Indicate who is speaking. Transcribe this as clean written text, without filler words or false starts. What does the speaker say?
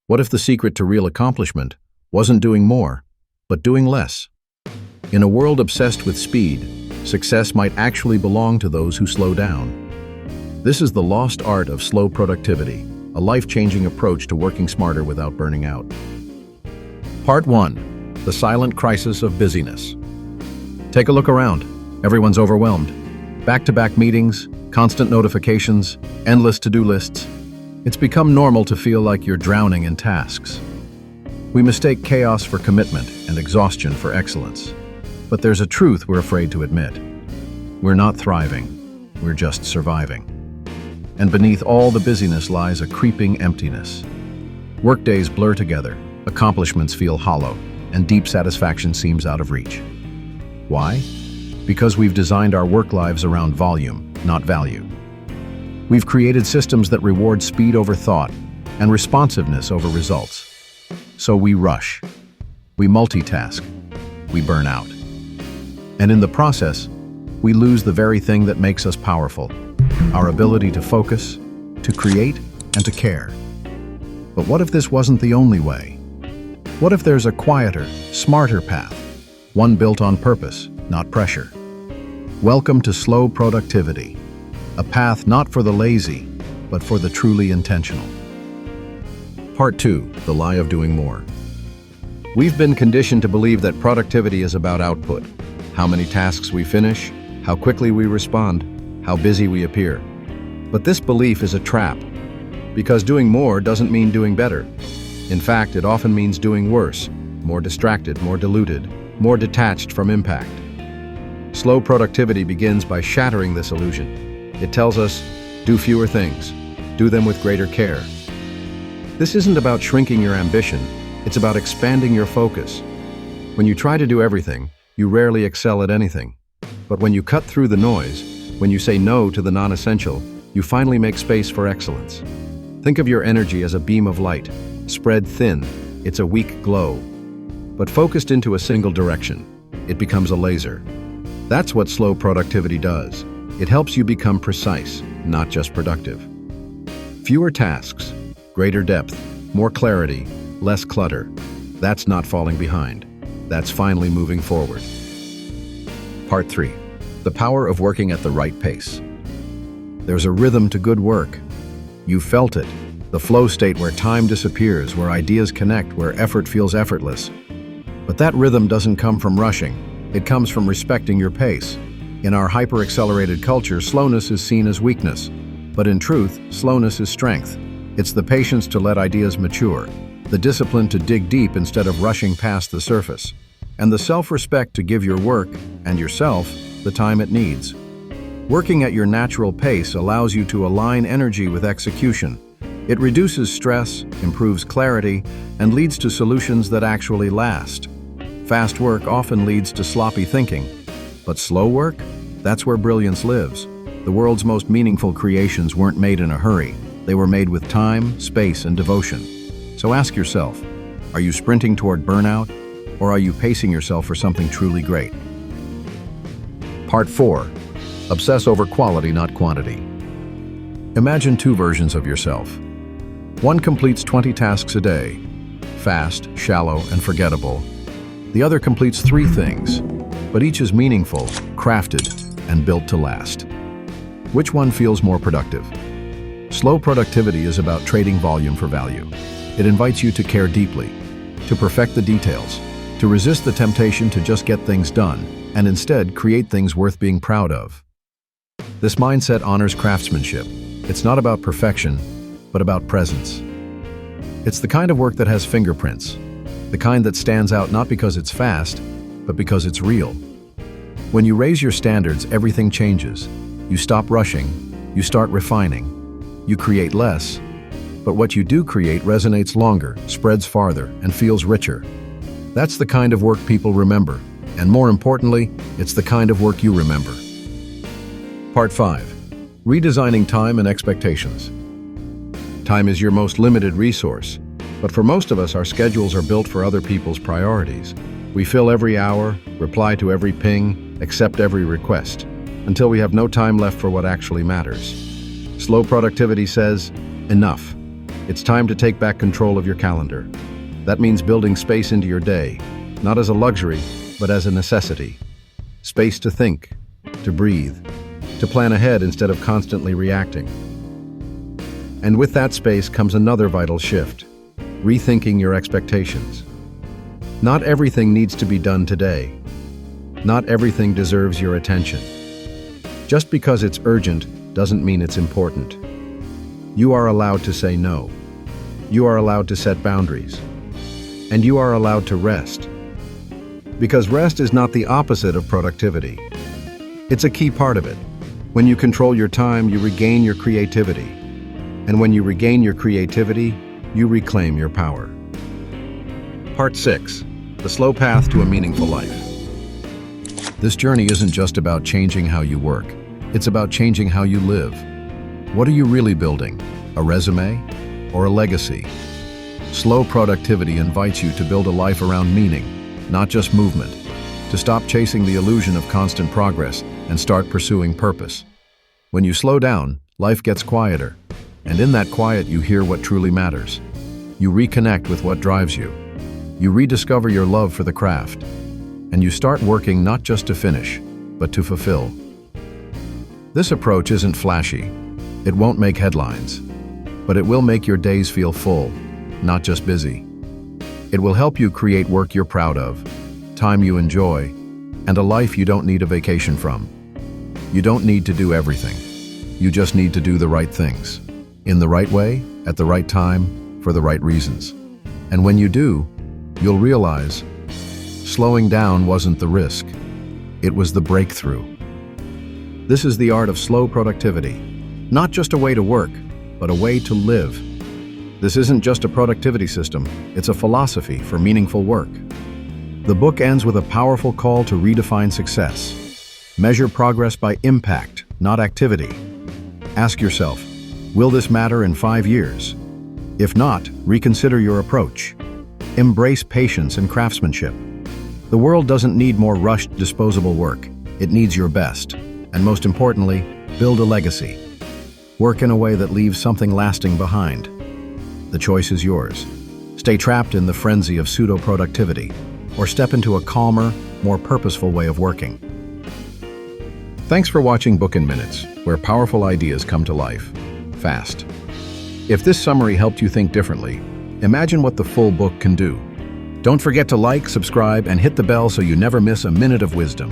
Speaker 1: What if the secret to real accomplishment wasn't doing more, but doing less? In a world obsessed with speed, success might actually belong to those who slow down. This is the lost art of slow productivity, a life-changing approach to working smarter without burning out. Part 1. The silent crisis of busyness. Take a look around. Everyone's overwhelmed. Back-to-back meetings, constant notifications, endless to-do lists. It's become normal to feel like you're drowning in tasks. We mistake chaos for commitment and exhaustion for excellence. But there's a truth we're afraid to admit. We're not thriving. We're just surviving. And beneath all the busyness lies a creeping emptiness. Workdays blur together, accomplishments feel hollow, and deep satisfaction seems out of reach. Why? Because we've designed our work lives around volume, not value. We've created systems that reward speed over thought and responsiveness over results. So we rush, we multitask, we burn out. And in the process, we lose the very thing that makes us powerful, our ability to focus, to create, and to care. But what if this wasn't the only way? What if there's a quieter, smarter path, one built on purpose, not pressure? Welcome to slow productivity, a path not for the lazy, but for the truly intentional. Part 2. The lie of doing more. We've been conditioned to believe that productivity is about output, how many tasks we finish, how quickly we respond, how busy we appear. But this belief is a trap, because doing more doesn't mean doing better. In fact, it often means doing worse, more distracted, more diluted, more detached from impact. Slow productivity begins by shattering this illusion. It tells us, do fewer things, do them with greater care. This isn't about shrinking your ambition, it's about expanding your focus. When you try to do everything, you rarely excel at anything. But when you cut through the noise, when you say no to the non-essential, you finally make space for excellence. Think of your energy as a beam of light, spread thin, it's a weak glow. But focused into a single direction, it becomes a laser. That's what slow productivity does. It helps you become precise, not just productive. Fewer tasks, greater depth, more clarity, less clutter. That's not falling behind. That's finally moving forward. Part 3. The power of working at the right pace. There's a rhythm to good work. You felt it, the flow state where time disappears, where ideas connect, where effort feels effortless. But that rhythm doesn't come from rushing. It comes from respecting your pace. In our hyper-accelerated culture, slowness is seen as weakness. But in truth, slowness is strength. It's the patience to let ideas mature, the discipline to dig deep instead of rushing past the surface, and the self-respect to give your work, and yourself, the time it needs. Working at your natural pace allows you to align energy with execution. It reduces stress, improves clarity, and leads to solutions that actually last. Fast work often leads to sloppy thinking, but slow work? That's where brilliance lives. The world's most meaningful creations weren't made in a hurry. They were made with time, space, and devotion. So ask yourself, are you sprinting toward burnout, or are you pacing yourself for something truly great? Part 4. Obsess over quality, not quantity. Imagine two versions of yourself. One completes 20 tasks a day, fast, shallow, and forgettable. The other completes 3 things, but each is meaningful, crafted, and built to last. Which one feels more productive? Slow productivity is about trading volume for value. It invites you to care deeply, to perfect the details, to resist the temptation to just get things done, and instead create things worth being proud of. This mindset honors craftsmanship. It's not about perfection, but about presence. It's the kind of work that has fingerprints, the kind that stands out not because it's fast, but because it's real. When you raise your standards, everything changes. You stop rushing, you start refining, you create less, but what you do create resonates longer, spreads farther, and feels richer. That's the kind of work people remember, and more importantly, it's the kind of work you remember. Part 5. Redesigning time and expectations. Time is your most limited resource, but for most of us, our schedules are built for other people's priorities. We fill every hour, reply to every ping, accept every request, until we have no time left for what actually matters. Slow productivity says, enough. It's time to take back control of your calendar. That means building space into your day, not as a luxury, but as a necessity. Space to think, to breathe, to plan ahead instead of constantly reacting. And with that space comes another vital shift: rethinking your expectations. Not everything needs to be done today. Not everything deserves your attention. Just because it's urgent doesn't mean it's important. You are allowed to say no. You are allowed to set boundaries. And you are allowed to rest. Because rest is not the opposite of productivity. It's a key part of it. When you control your time, you regain your creativity. And when you regain your creativity, you reclaim your power. Part 6. The slow path to a meaningful life. This journey isn't just about changing how you work. It's about changing how you live. What are you really building? A resume or a legacy? Slow productivity invites you to build a life around meaning, not just movement, to stop chasing the illusion of constant progress and start pursuing purpose. When you slow down, life gets quieter, and in that quiet you hear what truly matters. You reconnect with what drives you. You rediscover your love for the craft, and you start working not just to finish, but to fulfill. This approach isn't flashy. It won't make headlines, but it will make your days feel full, not just busy. It will help you create work you're proud of, time you enjoy, and a life you don't need a vacation from. You don't need to do everything. You just need to do the right things, in the right way, at the right time, for the right reasons. And when you do, you'll realize slowing down wasn't the risk. It was the breakthrough. This is the art of slow productivity. Not just a way to work, but a way to live. This isn't just a productivity system, it's a philosophy for meaningful work. The book ends with a powerful call to redefine success. Measure progress by impact, not activity. Ask yourself, will this matter in 5 years? If not, reconsider your approach. Embrace patience and craftsmanship. The world doesn't need more rushed, disposable work. It needs your best. And most importantly, build a legacy. Work in a way that leaves something lasting behind. The choice is yours. Stay trapped in the frenzy of pseudo-productivity, or step into a calmer, more purposeful way of working. Thanks for watching Book in Minutes, where powerful ideas come to life, fast. If this summary helped you think differently, imagine what the full book can do. Don't forget to like, subscribe, and hit the bell so you never miss a minute of wisdom.